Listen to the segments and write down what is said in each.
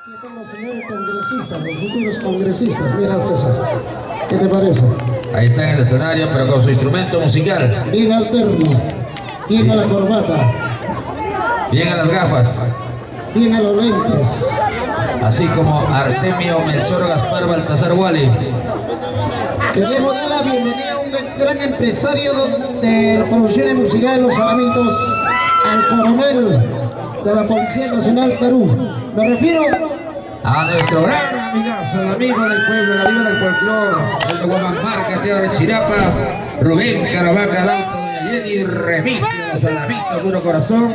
Aquí están los señores congresistas, los futuros congresistas. Mira, César, ¿qué te parece? Ahí está en el escenario, pero con su instrumento musical. Bien alterno, bien a la corbata, Bien a las gafas. bien a los lentes. Así como Artemio Melchor Gaspar Baltasar Wally. Queremos dar la bienvenida a un gran empresario de las producciones musicales Los Alamitos, al coronel de la Policía Nacional Perú. Me refiero A nuestro gran amigazo, el amigo del pueblo, el amigo del folclor, el de Guamamparca, Tierra de Chirapas, Rubén Caravaca, Dauto de Jenny, Remigio, Los Alamitos, puro corazón.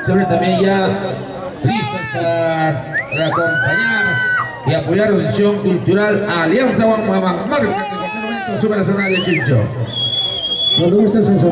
Siempre también ya listos para acompañar y apoyar la asociación cultural Alianza Guamamparca, que en cualquier momento sube al escenario Chincho. cuando guste, César.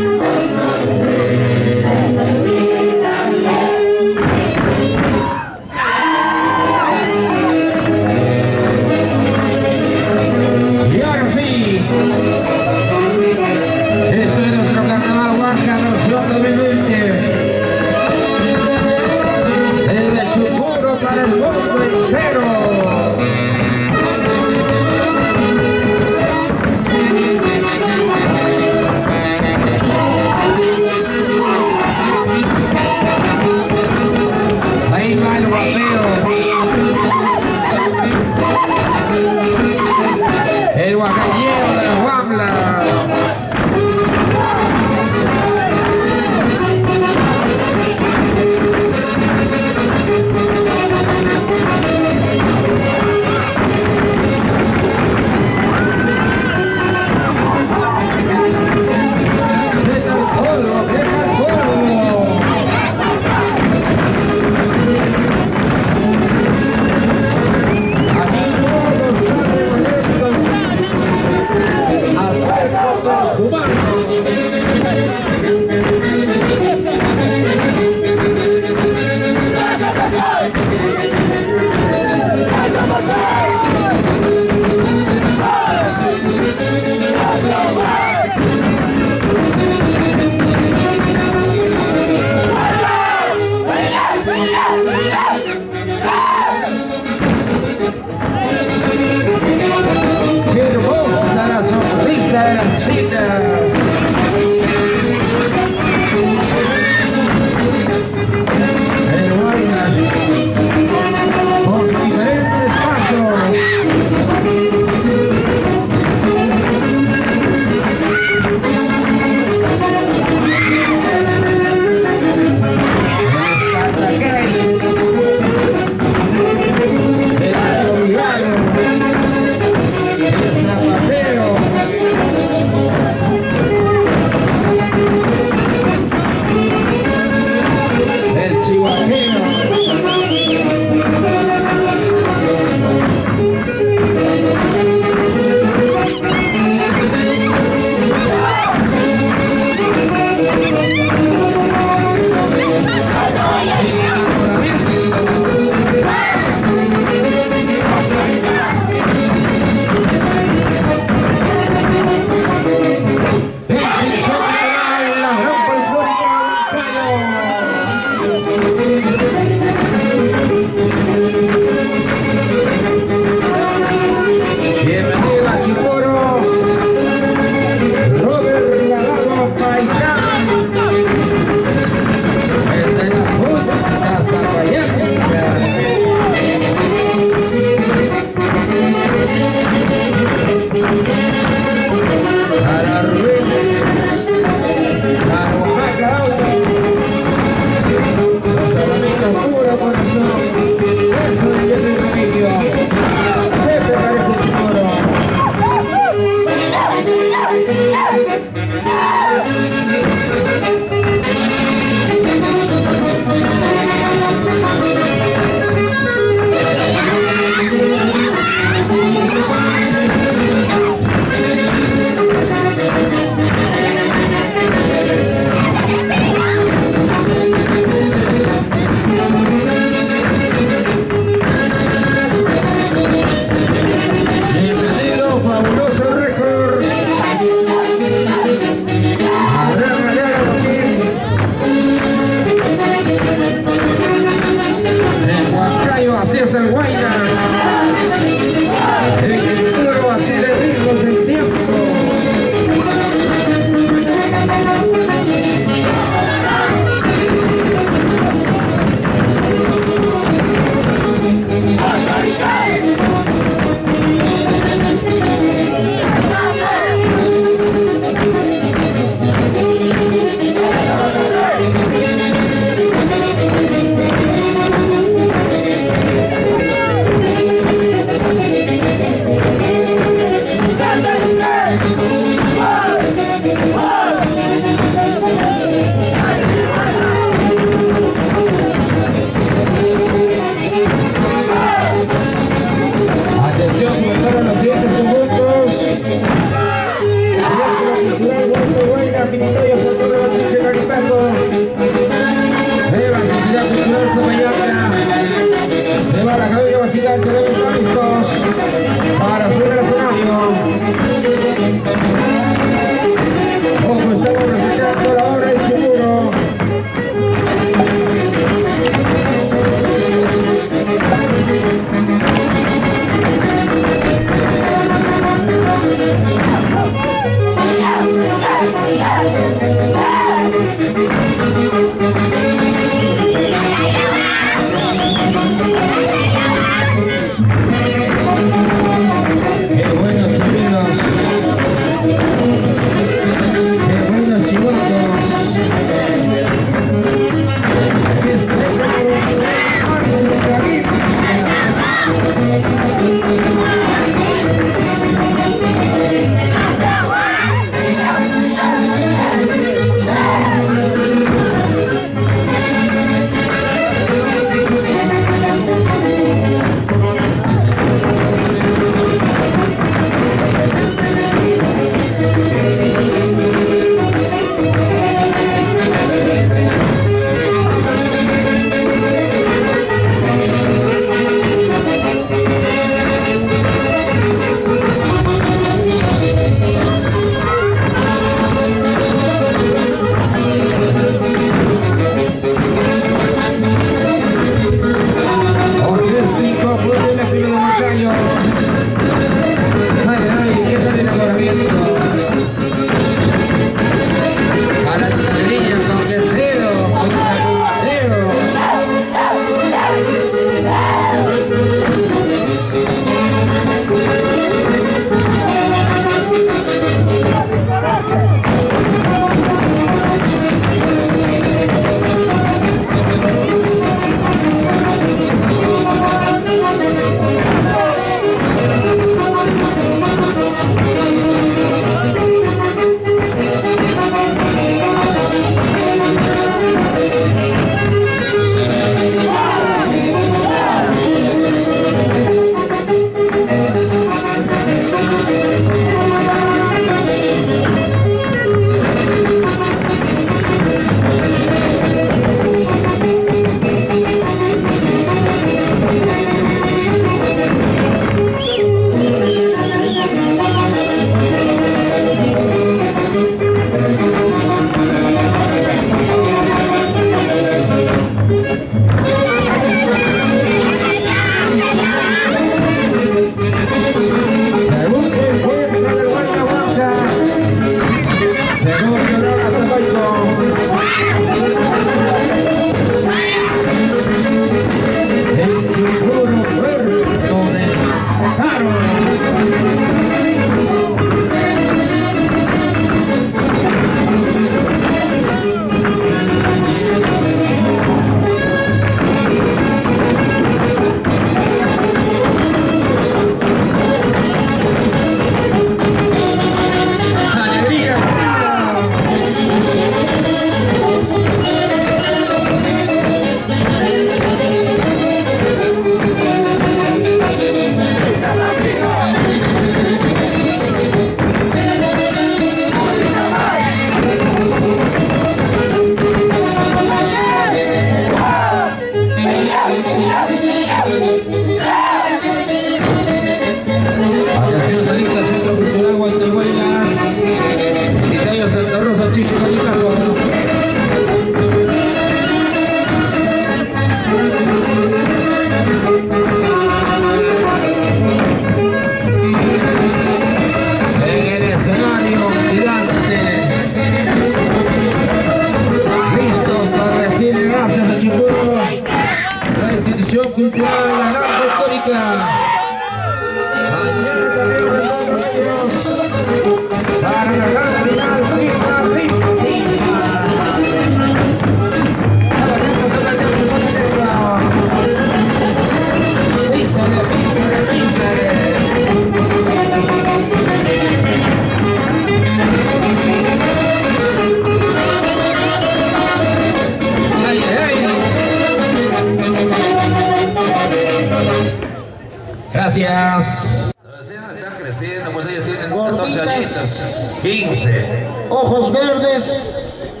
Gracias. Los vecinos están creciendo, pues ellos tienen 14 añitos, 15. Ojos verdes,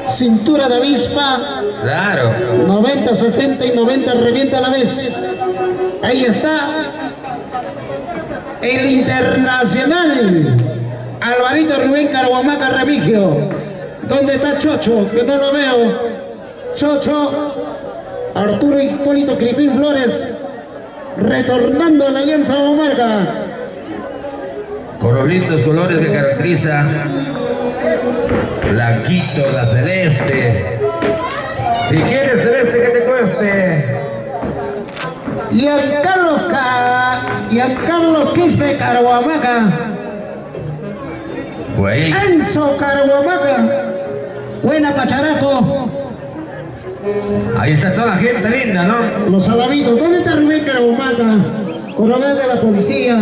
cintura de avispa, Claro. 90, 60 y 90 revienta a la vez. Ahí está el internacional Alvarito Rubén Carhuamaca Remigio. ¿Dónde está Chocho? Que no lo veo. Chocho, Arturo Hipólito Cripín Flores, retornando a la Alianza Huamaca. Con los lindos colores que caracteriza blanquito, la celeste. Si quieres celeste, que te cueste. Y a Carlos Quispe Carhuamaca. Güey. Enzo Carhuamaca. Buena Pacharaco. Ahí está toda la gente linda, ¿no? Los alamitos. ¿Dónde está Rubén Carhuamaca? Coronel de la policía.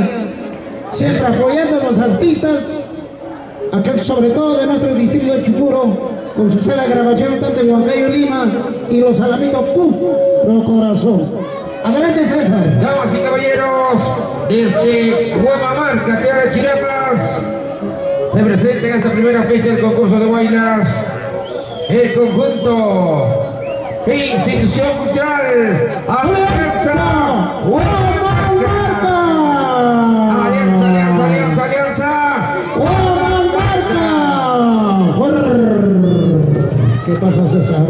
Siempre apoyando a los artistas. Acá sobre todo de nuestro distrito de Chicuro. Con su sala de grabación tanto en Huancayo, Lima. Y los alamitos, ¡pum! Corazón. Adelante, César. Damas y caballeros, desde Huamamarca, tierra de Chiapas, se presenta en esta primera fecha del concurso de bailas el conjunto Institución Cultural Alianza Huamamarca. Alianza Huamamarca. ¿Qué pasa, César?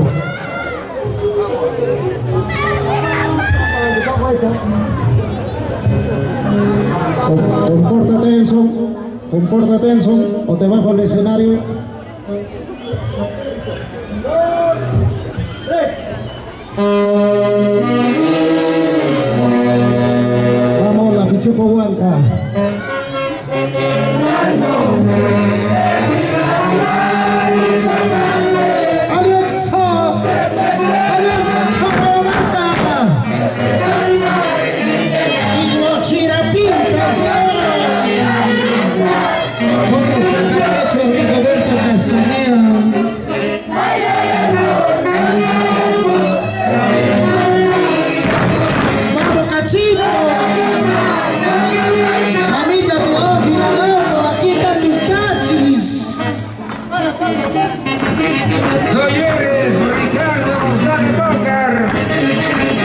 Compórtate, Enzo, o te bajo el escenario. 2, 3. Vamos, la Pichuco Huanca. No llores, Ricardo González Bócar.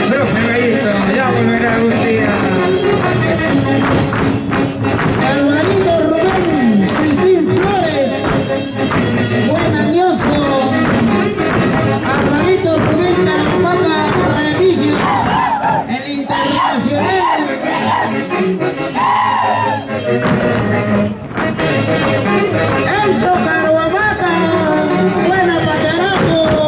Profe Gallito, ya volverá algún día. Alvarito Rubén Cripín Flores. Buen añoso. Alvarito Rubén Carhuamaca Remigio. El internacional. Enzo Carhuamaca. Buena Pacharaco.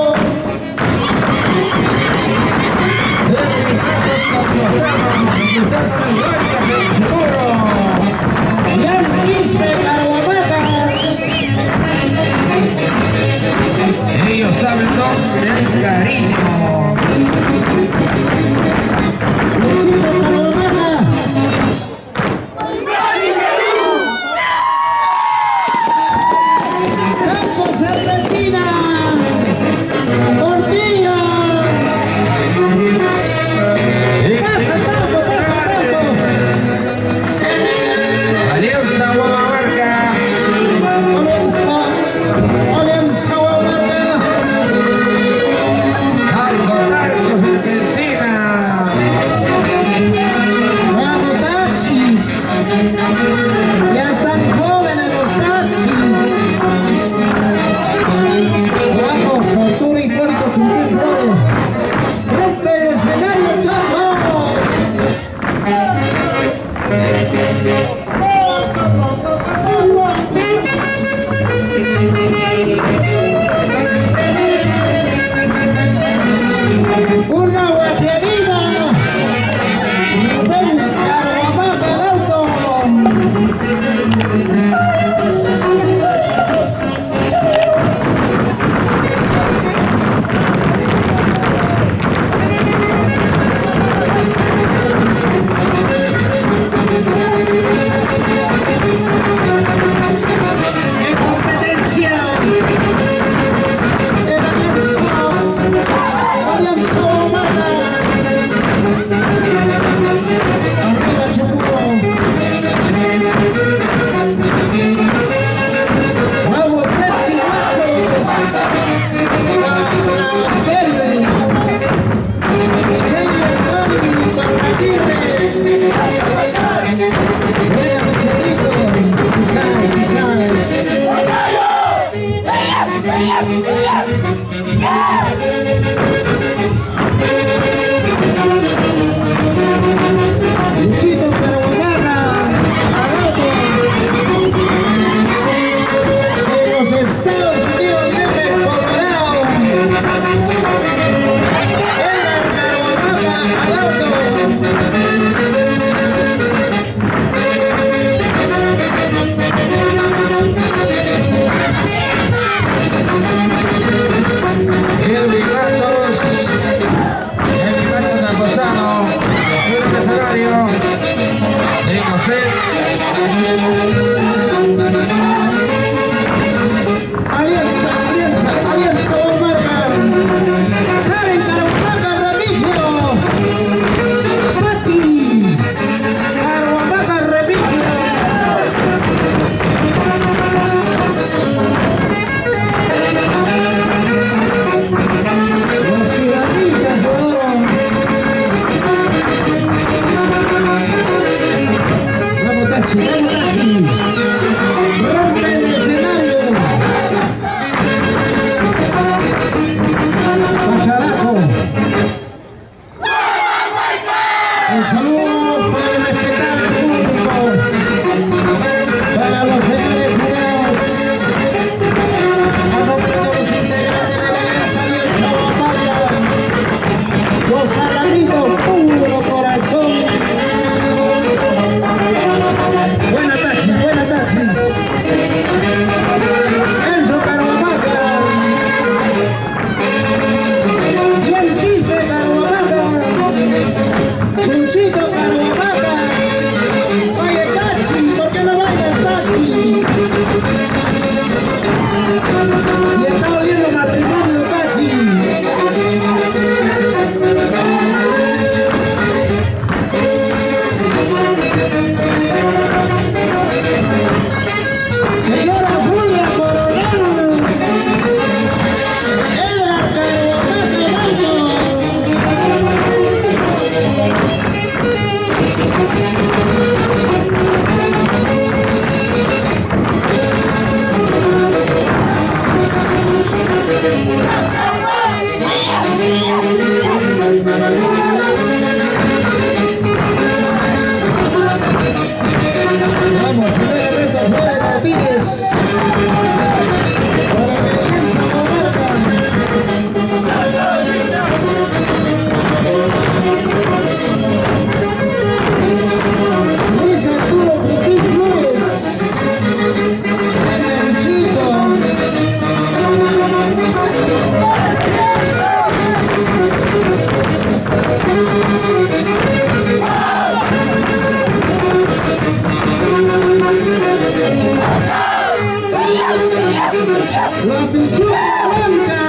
Luchito Carabobarra, Adauto, de los Estados Unidos de Colorado. Edgar Carabobarra, Adauto. Alianza Bombarda, Karen Carabobarra, Remigio, Pati, Carabobarra, Remigio. Los ciudadanos de oro. Vamos Tachi, rompe el escenario. Pacharaco. Un saludo para el respetable público, para los señores jurados, a nombre de los integrantes de la Alianza Alianza Bombarda, los salamitos puro corazón. Buenas taxis. Enzo Carabobarra, bien Quispe Carabobarra, Luchito Carabobarra. Oye, taxi, ¿por qué no bailas taxi? Y está oliendo matrimonio taxi. Señora Julia Coronel, Edgar Carabobarra, vamos, señora Berta Flores Martínez, para la Alianza Bombarda. Luis Arturo Putín Flores, Luchito. La Pichuca Blanca,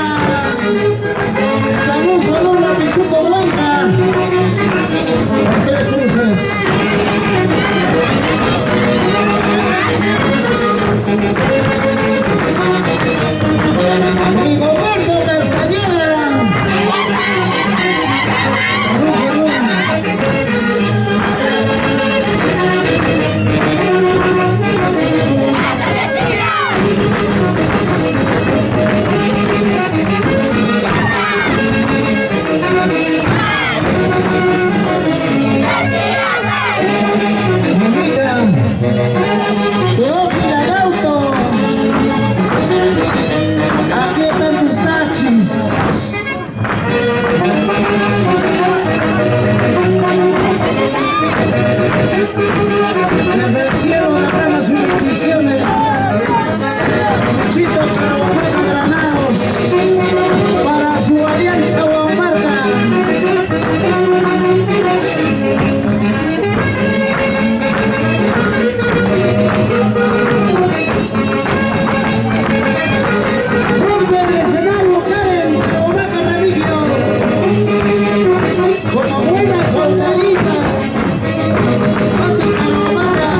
salud, la Pichuca Blanca, las tres cruces. Rigoberto Castañeda, Teófila Gauto, aquí están tus taxis. Desde el cielo derrama sus bendiciones. Chito Carabobarra Granados, para su Alianza Bombarda. Rompe el escenario Karen Carabobarra Remigio, como buena solterita. Pati Carabobarra.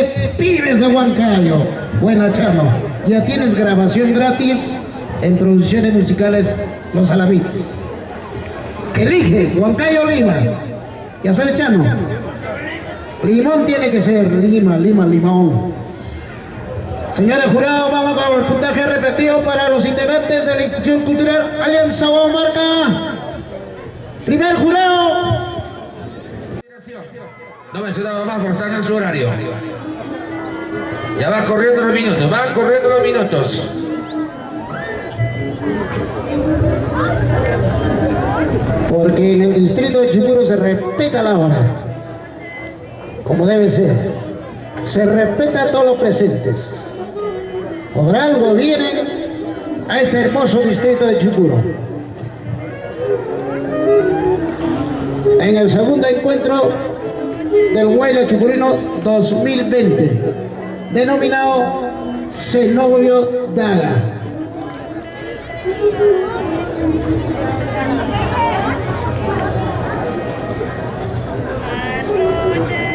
de Pibes de Huancayo. Buena, Chano. Ya tienes grabación gratis en Producciones Musicales Los Alamitos. Elige Huancayo o Lima. Ya sabes, Chano. Limón tiene que ser. Limón. Señores jurados, vamos con el puntaje repetido para los integrantes de la institución cultural Alianza Marca. Primer jurado. No mencionaba más por estar en su horario. Ya van corriendo los minutos, Porque en el distrito de Chimuro se respeta la hora, como debe ser. Se respeta a todos los presentes. Por algo vienen a este hermoso distrito de Chimuro. En el segundo encuentro del Huayla Chupurino 2020, denominado Cenobio Daga.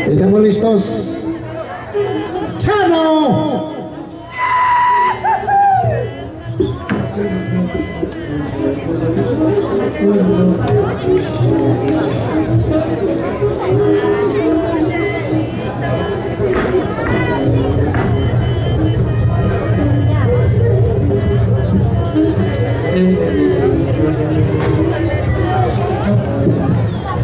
¿Estamos listos? ¡Chano!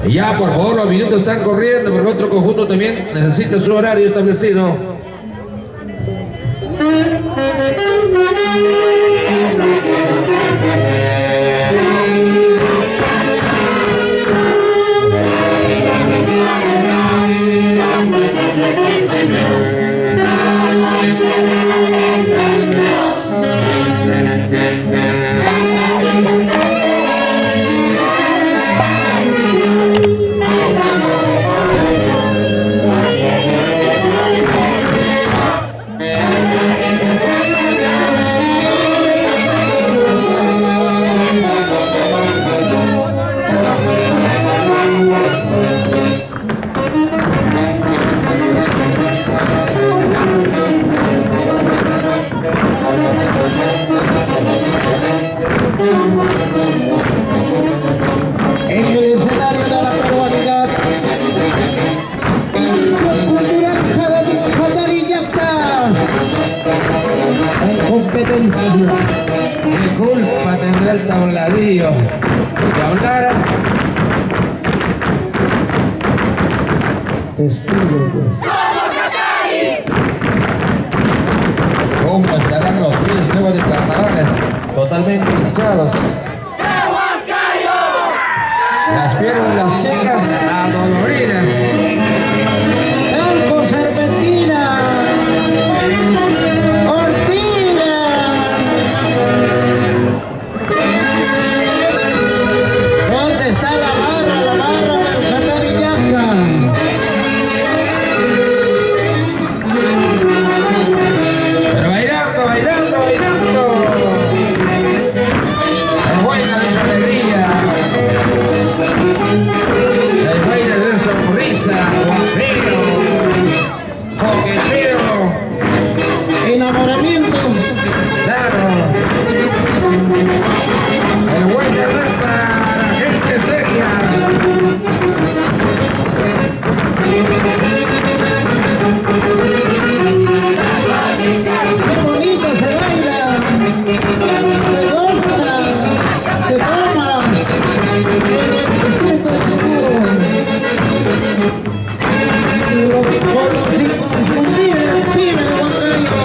Ya, por favor, los minutos están corriendo, porque otro conjunto también necesita su horario establecido. En el escenario de la peruanidad, Institución Cultural Jadariyacta, en competencia. ¿Qué culpa tendrá el tabladillo de hablar? Testigo, pues. ¿Cómo estarán los pies luego de carnavales totalmente hinchados? Las piernas, las chicas adoloridas. Franco Serpentina, Ortiga. ¿Dónde está la barra del Jadariyacta? Pero bailando. El buena de esa alegría. El baile de sonrisa, guapero, coqueteo, Enamoramiento. claro. El buen de para la gente seria. Qué bonito se baila, se goza, se toma en el distrito de Chimuro. Con los inconfundibles Pibes de Huancayo.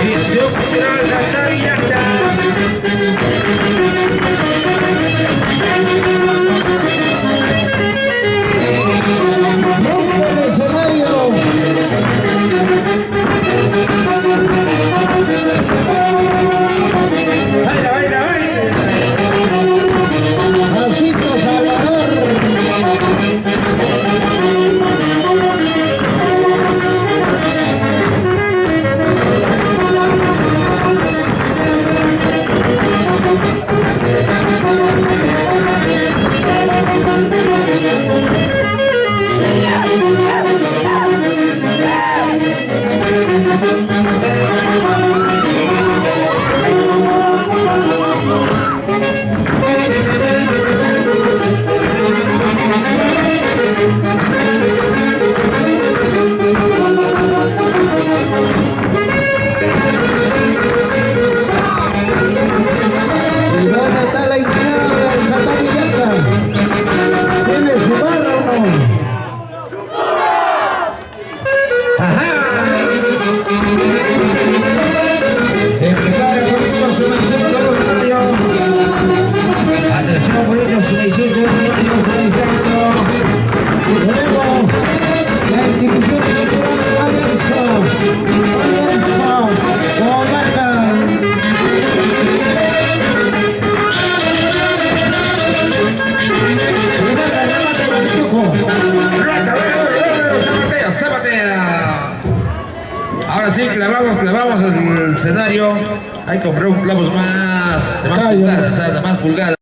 Dirección Cultural Santa Villata. Rompe el escenario. ¡Baila, baila, baila! Pasito Salvador. Y dónde está la hinchada del Santa Villata. ¿Tiene su barra o no? Se prepara el bonito su mención revolucionario. Atención, bonito su mención revolucionario, su instante. Luego, la institución cultural Alianza. Alianza. Oaxaca. Ahora sí, clavamos el escenario. Hay que comprar un clavos más, de más Callo. pulgadas, ¿sabes? De más pulgadas.